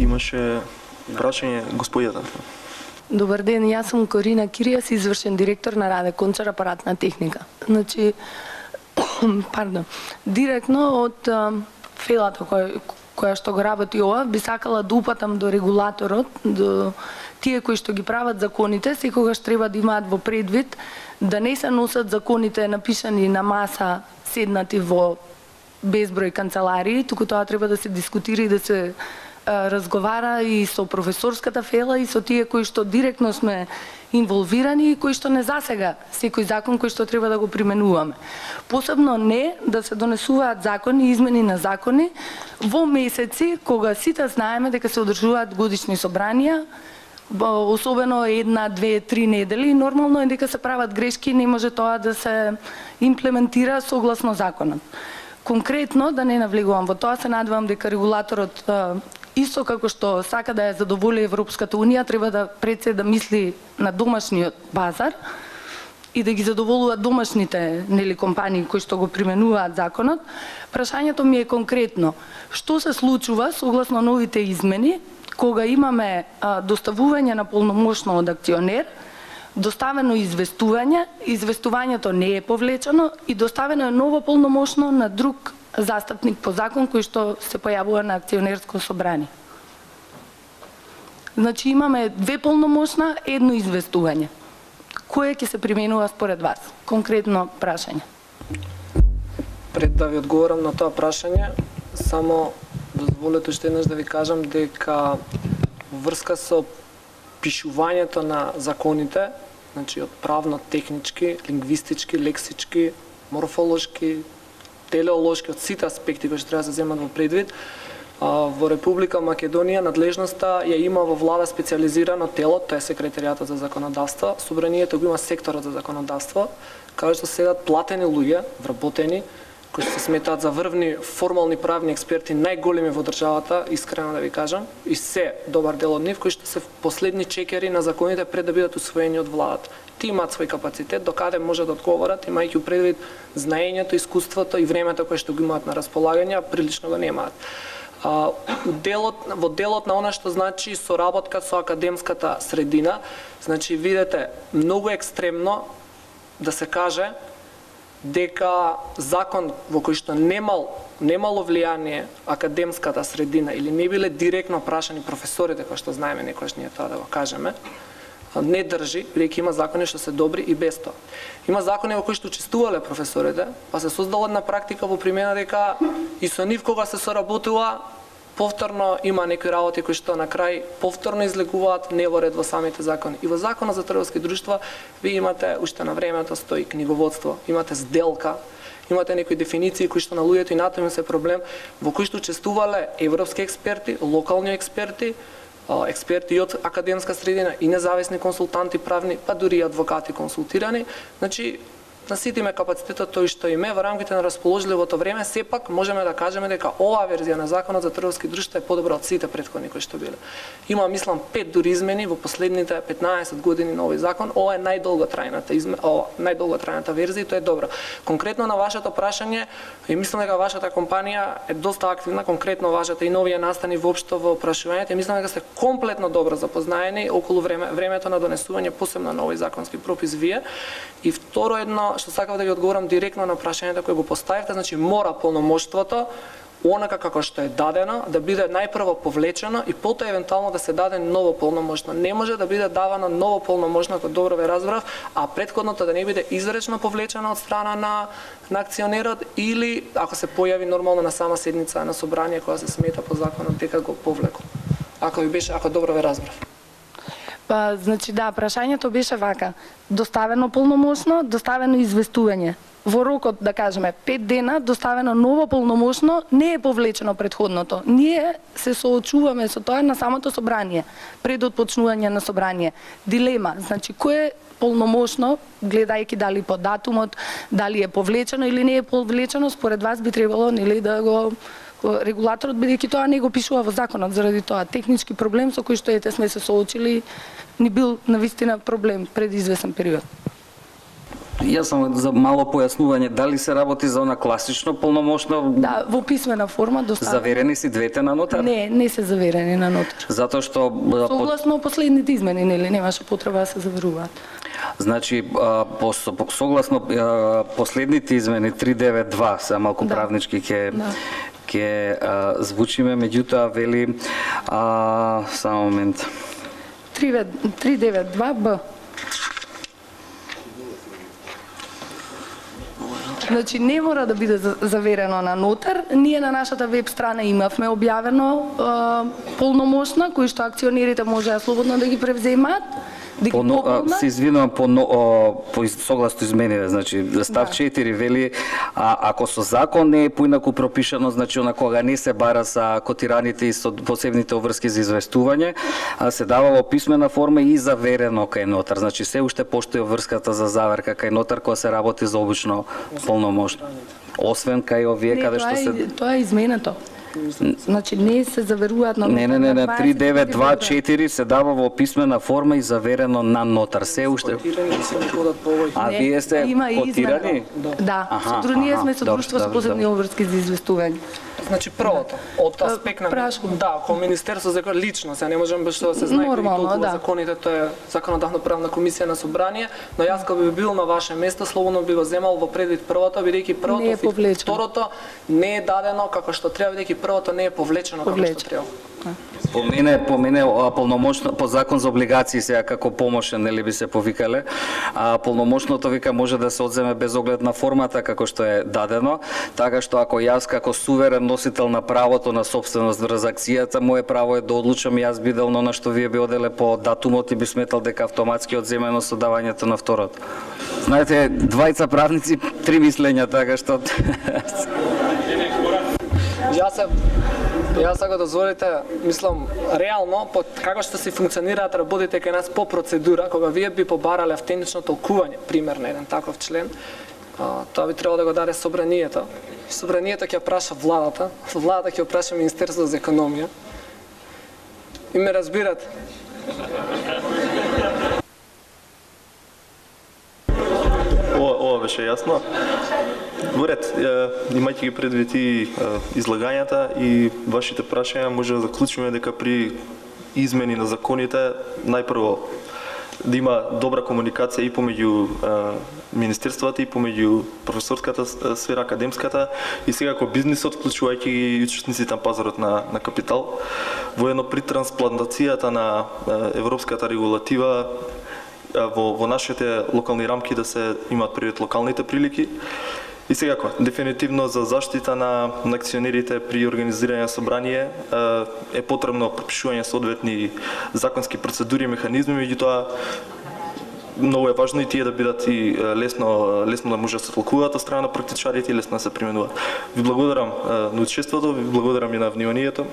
имаше прашање господјата. Добар ден, јас сум Корина Киријас, извршен директор на Раде Кончар апаратна техника. Значи, директно од фелата која што го работи ова, би сакала да упатам до регулаторот, до тие кои што ги прават законите, секогаш треба да имаат во предвид да не се носат законите напишани на маса, седнати во безброј канцеларии, туку тоа треба да се дискутира и да се разговара и со професорската фела и со тие кои што директно сме инволвирани и кои што не засега секој закон кој што треба да го применуваме. Посебно не да се донесуваат закони и измени на закони во месеци кога сите знаеме дека се одржуваат годишни собранија, особено 1, 2, 3 недели, нормално е дека се прават грешки и не може тоа да се имплементира согласно законот. Конкретно, да не навлегувам во тоа, се надевам дека регулаторот исто како што сака да ја задоволи Европската Унија, треба да пред се да мисли на домашниот базар и да ги задоволува домашните компании кои што го применуваат законот. Прашањето ми е конкретно, што се случува согласно новите измени кога имаме доставување на полномошно од акционер, доставено известување, известувањето не е повлечено и доставено е ново полномошно на друг застапник по закон кој што се појавува на акционерско собрание. Значи имаме 2 полномошна, 1 известување. Кој ќе се применува според вас? Конкретно прашање. Пред да ви одговорам на тоа прашање, само дозволете уште еднаш да ви кажам дека врска со пишувањето на законите, значи од правно-технички, лингвистички, лексички, морфолошки, телеолошки, од сите аспекти кои што треба да се земат во предвид, во Република Македонија надлежноста ја има во влада специјализирано тело, тоа е Секретаријатот за законодавство. Собранието го има секторот за законодавство, каде што седат платени луѓе, вработени, кои се сметаат за врвни формални правни експерти, најголеми во државата, искрено да ви кажам, и се добар дел од нив кои што се последни чекери на законите пред да бидат усвоени од владата. Ти имаат свој капацитет, докаде може да одговорат, имајќи предвид знаењето, искуството и времето кое што го имаат на располагање, а прилично го немаат. Во делот на она што значи соработка со академската средина, значи видете, многу екстремно да се каже дека закон во кој што немало влијание академската средина или не биле директно прашани професорите, кои што знаеме некојаш ние тоа да го кажеме, не држи, бидејќи има закони што се добри и без тоа. Има закони во кои што учествувале професорите, па се создала една практика во примена дека и со нив кога се соработува, повторно има некои работи кои што на крај повторно излегуваат не во ред во самите закони. И во Законот за трговски друштва ви имате уште на времето стои книговодство, имате сделка, имате некои дефиниции кои што на луѓето и натаму се проблем, во кои што учествувале европски експерти, локални експерти, експерти и од академска средина и независни консултанти правни, па дури и адвокати консултирани. Значи, на сите име капацитетот тој што име во рамките на расположливото време, сепак можеме да кажеме дека оваа верзија на Законот за трговски друштва е подобра од сите претходни кои што биле. Има, мислам, 5 дури измени во последните 15 години на овој закон. Ова е најдолготрајната верзија и тоа е добро. Конкретно на вашето прашање, и мислам дека вашата компанија е доста активна, конкретно вашата и новија настани воопшто во прашувањето, и мислам дека сте комплетно добро запознаени околу времето на донесување посебно на овој законски пропис вие. И второ едно што сакав да ви одговорам директно на прашањето кое го поставивте, значи мора полномоштвото онака како што е дадено да биде најпрво повлечено и потоа евентуално да се даде ново полномошно. Не може да биде давано ново полномошно, ако добро ве разбрав, а претходното да не биде изречно повлечено од страна на акционерот или ако се појави нормално на сама седница на собрание која се смета по законот дека го повлекол. Ако добро ве разбрав. Па, значи да, прашањето беше вака. Доставено полномошно, доставено известување. Во рокот, да кажеме, 5 дена, доставено ново полномошно, не е повлечено претходното. Ние се соочуваме со тоа на самото собрание, пред отпочнување на собрание. Дилема, значи, кој е полномошно, гледајќи дали по датумот, дали е повлечено или не е повлечено, според вас би требало да го регулаторот, бидејќи тоа не го пишува во законот, заради тоа технички проблем со кој што сме се соочили, ни бил навистина проблем пред извесен период. Јас сам за мало појаснување, дали се работи за она класично полномошно? Да, во писмена форма доставено. Заверени си двете на нотар? Не се заверени на нотар. Затоа што Согласно последните измени, нели, немаше потреба да се заверуваат. Значи, согласно последните измени 392, се малку Да. правнички ќе звучиме, меѓутоа вели само момент. 392Б. Значи не мора да биде заверено на нотар. Ние на нашата веб страна имавме објавено полномошна кои што акционерите можеа слободно да ги превземаат, да ги пополнат. Се извинувам по согласно измениве, значи став 4 вели ако со закон не е поинаку пропишано, значи она кога не се бара са котираните и со посебните обврски за известување, се дава во писмена форма и заверено кај нотар. Значи се уште постои врската за заверка кај нотар кога се работи за обично полномошно. Освен кај овие каде што се Тоа е изменето. Значи не се заверуваат на нотар. Не, 3924 се дава во писмена форма и заверено на нотар. Се уште. А вие сте котирани? Да, ние сме содружство со посебни обврски за известување. Значи првото, од аспект на кон Министерство за лично, се не можам баш да се знае толку законите, тоа е законодавно правна комисија на собрание, но јас кога би бил на ваше место, слободно би го земал во предвид првото, бидејќи првото и второто не е дадено како што треба, бидејќи првото не е повлечено како што треба. По мене полномошно по закон за облигации сега како помошен, нели би се повикале, полномошното вика може да се одземе без оглед на формата како што е дадено, така што ако јас како суверен носител на правото на собственост врз акцијата, мое право е да одлучам јас биделно на што вие би оделе по датумот и би сметал дека автоматски одземено со давањето на второто. Знаете, двајца правници, три мислења, така што Јас ако дозволите, мислам, реално, како што се функционираат работите кај нас по процедура, кога вие би побарале автентично толкување, пример на еден таков член, тоа би требало да го даде собранието. Собранието ќе праша владата, владата ќе праша Министерството за економија. И ме разбирате. Ова беше јасно. Во ред, имајќи ги предвид и излагањата и вашите прашања, може да заклучиме дека при измени на законите најпрво да има добра комуникација и помеѓу министерствата и помеѓу професорската сфера, академската и секако бизнисот, вклучувајќи и учесниците на пазарот на капитал. Воедно при трансплантацијата на европската регулатива во нашите локални рамки да се имаат предвид локалните прилики. И секако, дефинитивно за заштита на акционерите при организирање собрание е потребно пропишување соодветни законски процедури и механизми, меѓутоа многу е важно и тие да бидат и лесно да може да се толкуваат од страна на практичарите и лесно да се применуваат. Ви благодарам на учеството, ви благодарам и на вниманието.